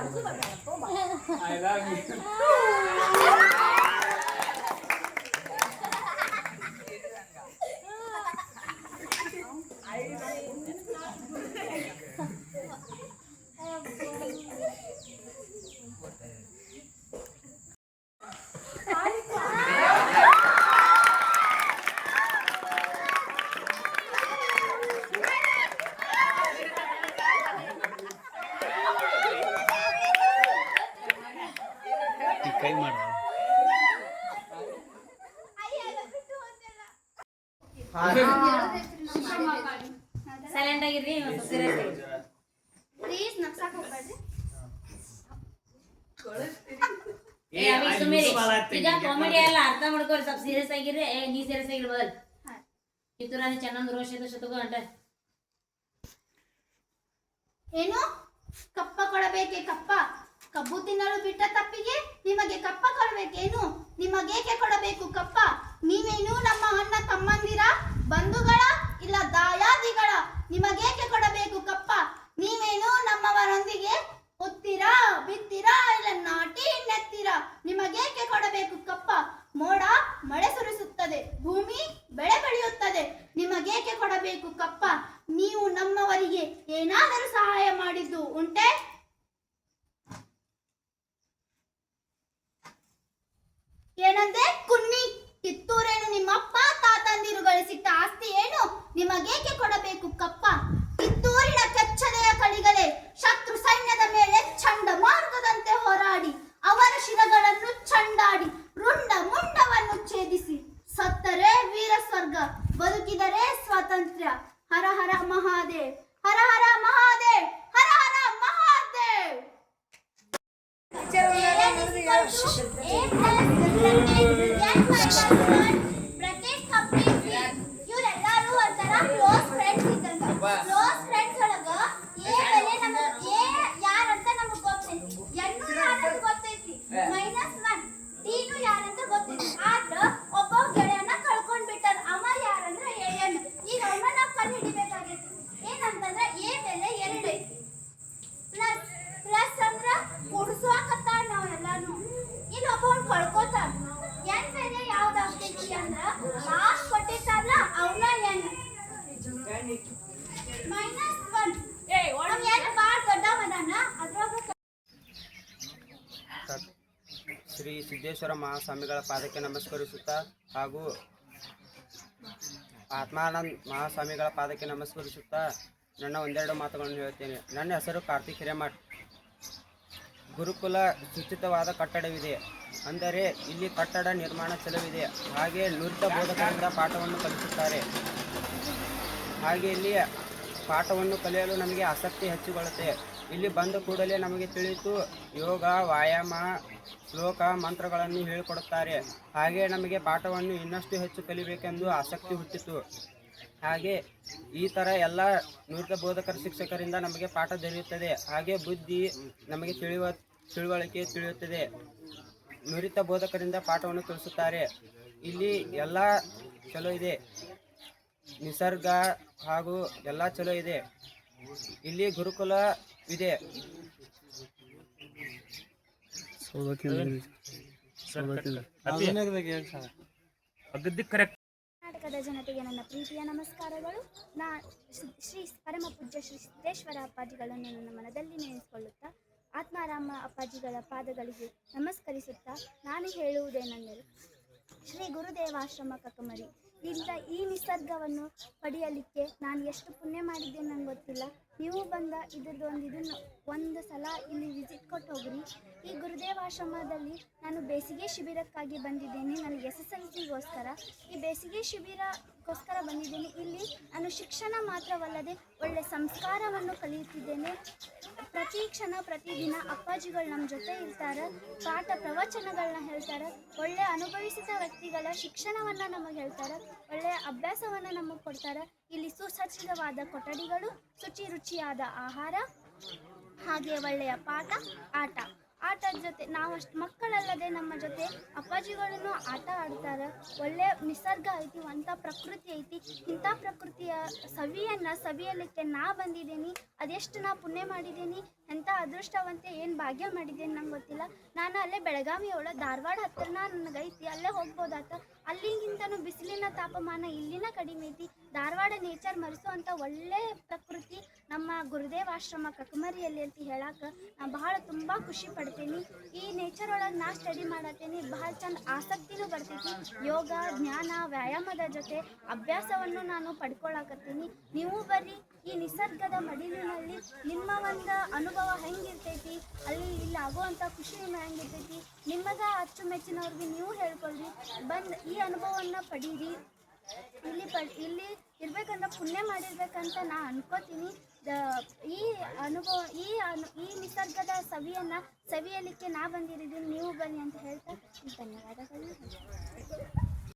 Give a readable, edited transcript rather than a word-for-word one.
I love you. ಕೈ ಮಾಡ silent ಆಗಿರ್ರಿ please ನಗ್ಸಕ್ ಹೋಗ್ಬೇಡ್ರಿ. ಈಗ ಕಾಮಿಡಿ ಎಲ್ಲ ಅರ್ಥ ಮಾಡ್ಕೋರಿ, ಸ್ವಲ್ಪ ಸೀರಿಯಸ್ ಆಗಿರ್ರಿ. ನೀ ಸೀರಿಯಸ್ ಆಗಿರ್ಬೋದಲ್ಲ ಕಿತ್ತೂರಾಣಿ ಚೆನ್ನಂದು ರೋಷದ ಶತಕ ಅಂಟ ಏನು ಕಪ್ಪ ಕೊಡಬೇಕೆ? ಕಪ್ಪ ಕಬ್ಬು ತಿನ್ನಲು ಬಿಟ್ಟ ತಪ್ಪಿಗೆ ನಿಮಗೆ ಕಪ್ಪ ಕೊಡಬೇಕೇನು? ನಿಮಗೇಕೆ ಕೊಡಬೇಕು ಕಪ್ಪ? ನೀವೇನು ನಮ್ಮ ಅಣ್ಣ ತಮ್ಮಂದಿರ, ಬಂಧುಗಳ, ಇಲ್ಲ ದಾಯಾದಿಗಳ? ನಿಮಗೇಕೆ ಕೊಡಬೇಕು ಕಪ್ಪ? ನೀವೇನು ನಮ್ಮವರೊಂದಿಗೆ ಒತ್ತಿರಾ, ಬಿತ್ತೀರಾ, ಇಲ್ಲ ನಾಟಿ ನೆತ್ತೀರಾ? ನಿಮಗೇಕೆ ಕೊಡಬೇಕು ಕಪ್ಪ? ಮೋಡ ಮಳೆ ಸುರಿಸುತ್ತದೆ, ಭೂಮಿ ಬೆಳೆ ಬೆಳೆಯುತ್ತದೆ. ನಿಮಗೇಕೆ ಕೊಡಬೇಕು ಕಪ್ಪ? ನೀವು ನಮ್ಮವರಿಗೆ ಏನಾದರೂ ಸಹಾಯ ಮಾಡಿದ್ದು ಉಂಟೆ? ಏನಂದೆ ಕುನ್ನಿ? ಕಿತ್ತೂರೇನು ನಿಮ್ಮಪ್ಪ ತಾತಂದಿರು ಗಳಿಸಿಟ್ಟ ಆಸ್ತಿ ಏನು? ನಿಮಗೇಕೆ ಕೊಡಬೇಕು ಕಪ್ಪ? ಕಿತ್ತೂರಿನ ಕೆಚ್ಚದೆಯ ಕಳಿಗಳೇ, ಶತ್ರು ಸೈನ್ಯದ ಮೇಲೆ ಚಂಡಮಾರುತದಂತೆ ಹೋರಾಡಿ ಅವರ ಶಿರಗಳನ್ನು ಚಂಡಾಡಿ ರುಂಡ ಮುಂಡವನ್ನು ಛೇದಿಸಿ ಸತ್ತರೆ ವೀರ ಸ್ವರ್ಗ, ಬದುಕಿದರೆ ಸ್ವಾತಂತ್ರ್ಯ. ಹರ ಹರ ಮಹಾದೇವ್, ಹರ ಹರ ಮಹಾದೇವ್, ಹರ ಹರ ಮಹಾದೇವ್. ಇವರೆಲ್ಲರೂ ಒಂಥರ ಕ್ಲೋಸ್ ಫ್ರೆಂಡ್ಸ್ ಇದ್ದಂಗ. ಕ್ಲೋಸ್ ಫ್ರೆಂಡ್ಸ್ ಒಳಗ ಎ ಬೆಲೆ ನಮಗ್ ಎ ಯಾರಂತ ನಮಗ್ ಗೊತ್ತೈತಿ, ಎನ್ನು ಯಾರಂತ ಗೊತ್ತೈತಿ, -1 ಟಿನು ಯಾರಂತ ಗೊತ್ತೈತಿ. ಆದ್ರ ಒಬ್ಬ ಗೆಳೆಯನ ಕಳ್ಕೊಂಡ್ ಬಿಟ್ಟಾರ. ಅವ ಯಾರಂದ್ರ ಎನ್. ಈಗ ಅವನ್ನ ನಾವು ಕಂಡು ಹಿಡಿಬೇಕಾಗೈತಿ. ಏನಂತಂದ್ರ ಎ ಬೆಲೆ 2 ಐತಿ, ಪ್ಲಸ್ ಅಂದ್ರ ಕುಡ್ಸುವಾಕತ್ತಾರ ನಾವೆಲ್ಲಾನು. ಇಲ್ಲಿ ಒಬ್ಬವನ್ ಕಳ್ಕೊತಾರ. ಎನ್ ಬೆಲೆ ಯಾವ್ದಾಗ್ತೈತಿ ಅಂದ್ರ ಲಾಸ್ಟ್ ಕೊಟ್ಟಿರ್ತಾರಲ್ಲ ಅವನ ಎನ್. -1 ಅವ್ ಎನ್ ಬಾಳ್ ದೊಡ್ಡವದಾನ. ಅದ್ರಾಗ ಶ್ರೀ ಸಿದ್ದೇಶ್ವರ ಮಹಾಸ್ವಾಮಿಗಳ ಪಾದಕ್ಕೆ ನಮಸ್ಕರಿಸುತ್ತಾ ಹಾಗೂ ಆತ್ಮಾನಂದ ಮಹಾಸ್ವಾಮಿಗಳ ಪಾದಕ್ಕೆ ನಮಸ್ಕರಿಸುತ್ತಾ ನನ್ನ ಒಂದೆರಡು ಮಾತುಗಳನ್ನು ಹೇಳ್ತೇನೆ. ನನ್ನ ಹೆಸರು ಕಾರ್ತಿಕ್ ಹಿರೇಮಠ್. ಗುರುಕುಲ ಸುಚಿತವಾದ ಕಟ್ಟಡವಿದೆ, ಅಂದರೆ ಇಲ್ಲಿ ಕಟ್ಟಡ ನಿರ್ಮಾಣ ಚಲವಿದೆ. ಹಾಗೆ ನುರಿತ ಬೋಧಕರಿಂದ ಪಾಠವನ್ನು ಕಲಿಸುತ್ತಾರೆ. ಹಾಗೆ ಇಲ್ಲಿ ಪಾಠವನ್ನು ಕಲಿಯಲು ನಮಗೆ ಆಸಕ್ತಿ ಹೆಚ್ಚಿಕೊಳ್ಳುತ್ತೆ. ಇಲ್ಲಿ ಬಂದ ಕೂಡಲೇ ನಮಗೆ ತಿಳಿಯಿತು ಯೋಗ, ವ್ಯಾಯಾಮ, ಶ್ಲೋಕ, ಮಂತ್ರಗಳನ್ನು ಹೇಳಿಕೊಡುತ್ತಾರೆ. ಹಾಗೆ ನಮಗೆ ಪಾಠವನ್ನು ಇನ್ನಷ್ಟು ಹೆಚ್ಚು ಕಲಿಬೇಕೆಂದು ಆಸಕ್ತಿ ಹುಟ್ಟಿತು. ಹಾಗೆ ಈ ಥರ ಎಲ್ಲ ನುರಿತ ಬೋಧಕರ ಶಿಕ್ಷಕರಿಂದ ನಮಗೆ ಪಾಠ ದೊರೆಯುತ್ತದೆ. ಹಾಗೆ ಬುದ್ಧಿ ನಮಗೆ ತಿಳುವಳಿಕೆ ತಿಳಿಯುತ್ತದೆ. ನುರಿತ ಬೋಧಕರಿಂದ ಪಾಠವನ್ನು ತಿಳಿಸುತ್ತಾರೆ. ಇಲ್ಲಿ ಎಲ್ಲ ಚಲೋ ಇದೆ, ನಿಸರ್ಗ ಹಾಗೂ ಎಲ್ಲ ಚಲೋ ಇದೆ. ಇಲ್ಲಿ ಗುರುಕುಲ ಇದೆ. ಕರ್ನಾಟಕದ ಜನತೆಗೆ ನನ್ನ ಪ್ರೀತಿಯ ನಮಸ್ಕಾರಗಳು. ಶ್ರೀ ಪರಮ ಪೂಜ್ಯ ಶ್ರೀ ಸಿದ್ದೇಶ್ವರ ಅಪ್ಪಾಜಿಗಳನ್ನು ನನ್ನ ಮನದಲ್ಲಿ ನೆನೆಸಿಕೊಳ್ಳುತ್ತಾ ಆತ್ಮಾರಾಮ ಅಪ್ಪಾಜಿಗಳ ಪಾದಗಳಿಗೆ ನಮಸ್ಕರಿಸುತ್ತಾ ನಾನು ಹೇಳುವುದೇನೆಂದರೆ, ಶ್ರೀ ಗುರುದೇವಾಶ್ರಮ ಕಕ್ಕಮರಿ ಇಂದ ಈ ನಿಸರ್ಗವನ್ನು ಪಡೆಯಲಿಕ್ಕೆ ನಾನು ಎಷ್ಟು ಪುಣ್ಯ ಮಾಡಿದ್ದೇನೆ ನಂಗೆ ಗೊತ್ತಿಲ್ಲ. ನೀವು ಬಂದ ಇದನ್ನು ಒಂದು ಸಲ ಇಲ್ಲಿ ವಿಸಿಟ್ ಕೊಟ್ಟು ಹೋಗ್ರಿ. ಈ ಗುರುದೇವಾಶ್ರಮದಲ್ಲಿ ನಾನು ಬೇಸಿಗೆ ಶಿಬಿರಕ್ಕಾಗಿ ಬಂದಿದ್ದೇನೆ. ನನಗೆ SSLCಗೋಸ್ಕರ ಈ ಬೇಸಿಗೆ ಶಿಬಿರಕ್ಕೋಸ್ಕರ ಬಂದಿದ್ದೇನೆ. ಇಲ್ಲಿ ನಾನು ಶಿಕ್ಷಣ ಮಾತ್ರವಲ್ಲದೆ ಒಳ್ಳೆ ಸಂಸ್ಕಾರವನ್ನು ಕಲಿಯುತ್ತಿದ್ದೇನೆ. ಪ್ರತಿ ಕ್ಷಣ ಪ್ರತಿದಿನ ಅಪ್ಪಾಜಿಗಳು ನಮ್ಮ ಜೊತೆ ಇರ್ತಾರೆ, ಪಾಠ ಪ್ರವಚನಗಳನ್ನ ಹೇಳ್ತಾರೆ, ಒಳ್ಳೆ ಅನುಭವಿಸಿದ ವ್ಯಕ್ತಿಗಳ ಶಿಕ್ಷಣವನ್ನು ನಮಗೆ ಹೇಳ್ತಾರೆ, ಒಳ್ಳೆಯ ಅಭ್ಯಾಸವನ್ನು ನಮಗೆ ಕೊಡ್ತಾರೆ. ಇಲ್ಲಿ ಸುಸಜ್ಜಿತವಾದ ಕೊಠಡಿಗಳು, ರುಚಿಯಾದ ಆಹಾರ, ಹಾಗೆ ಒಳ್ಳೆಯ ಪಾಠ, ಆಟ. ಆಟದ ಜೊತೆ ನಾವಷ್ಟು ಮಕ್ಕಳಲ್ಲದೆ ನಮ್ಮ ಜೊತೆ ಅಪ್ಪಾಜಿಗಳನ್ನು ಆಟ ಆಡ್ತಾರೆ. ಒಳ್ಳೆ ನಿಸರ್ಗ ಐತಿ, ಅಂಥ ಪ್ರಕೃತಿ ಐತಿ. ಇಂಥ ಪ್ರಕೃತಿಯ ಸವಿಯಲಿಕ್ಕೆ ನಾ ಬಂದಿದ್ದೀನಿ. ಅದೆಷ್ಟು ನಾ ಪುಣ್ಯ ಮಾಡಿದ್ದೀನಿ, ಎಂಥ ಅದೃಷ್ಟವಂತೆ, ಏನು ಭಾಗ್ಯ ಮಾಡಿದ್ದೇನೆ ನಂಗೆ ಗೊತ್ತಿಲ್ಲ. ನಾನು ಅಲ್ಲೇ ಬೆಳಗಾವಿ ಧಾರವಾಡ ಹತ್ತಿರ ನನಗೈತಿ, ಅಲ್ಲೇ ಹೋಗ್ಬೋದಾತ. ಅಲ್ಲಿಗಿಂತನೂ ಬಿಸಿಲಿನ ತಾಪಮಾನ ಇಲ್ಲಿನ ಕಡಿಮೆ ಐತಿ. ಧಾರವಾಡ ನೇಚರ್ ಮರೆಸುವಂಥ ಒಳ್ಳೆ ಪ್ರಕೃತಿ ನಮ್ಮ ಗುರುದೇವ ಆಶ್ರಮ ಕಕಮರಿಯಲ್ಲಿ ಅಂತ ಹೇಳಕ್ಕೆ ನಾನು ಬಹಳ ತುಂಬ ಖುಷಿ ಪಡ್ತೀನಿ. ಈ ನೇಚರ್ ಒಳಗೆ ನಾ ಸ್ಟಡಿ ಮಾಡತ್ತೀನಿ, ಬಹಳ ಚಂದ ಆಸಕ್ತಿನೂ ಬರ್ತೈತಿ. ಯೋಗ, ಜ್ಞಾನ, ವ್ಯಾಯಾಮದ ಜೊತೆ ಅಭ್ಯಾಸವನ್ನು ನಾನು ಪಡ್ಕೊಳಕತ್ತೀನಿ. ನೀವು ಬರ್ರಿ, ಈ ನಿಸರ್ಗದ ಮಡಿಲಿನಲ್ಲಿ ನಿಮ್ಮ ಒಂದು ಅನುಭವ ಹೆಂಗಿರ್ತೈತಿ, ಇಲ್ಲಿ ಆಗುವಂಥ ಖುಷಿ ನಿಮ್ಮ ಹೆಂಗಿರ್ತೈತಿ, ನಿಮಗೆ ಅಚ್ಚುಮೆಚ್ಚಿನವ್ರಿಗೆ ನೀವು ಹೇಳ್ಕೊಳ್ರಿ. ಬಂದು ಈ ಅನುಭವವನ್ನು ಪಡೀರಿ. ಇಲ್ಲಿ ಇರ್ಬೇಕಂದ್ರೆ ಪುಣ್ಯ ಮಾಡಿರ್ಬೇಕಂತ ನಾ ಅನ್ಕೋತೀನಿ. ಈ ಅನುಭವ ಈ ನಿಸರ್ಗದ ಸವಿಯಲಿಕ್ಕೆ ನಾ ಬಂದಿರಿದ್ದೀನಿ, ನೀವು ಬನ್ನಿ ಅಂತ ಹೇಳ್ತಾ ಧನ್ಯವಾದಗಳು.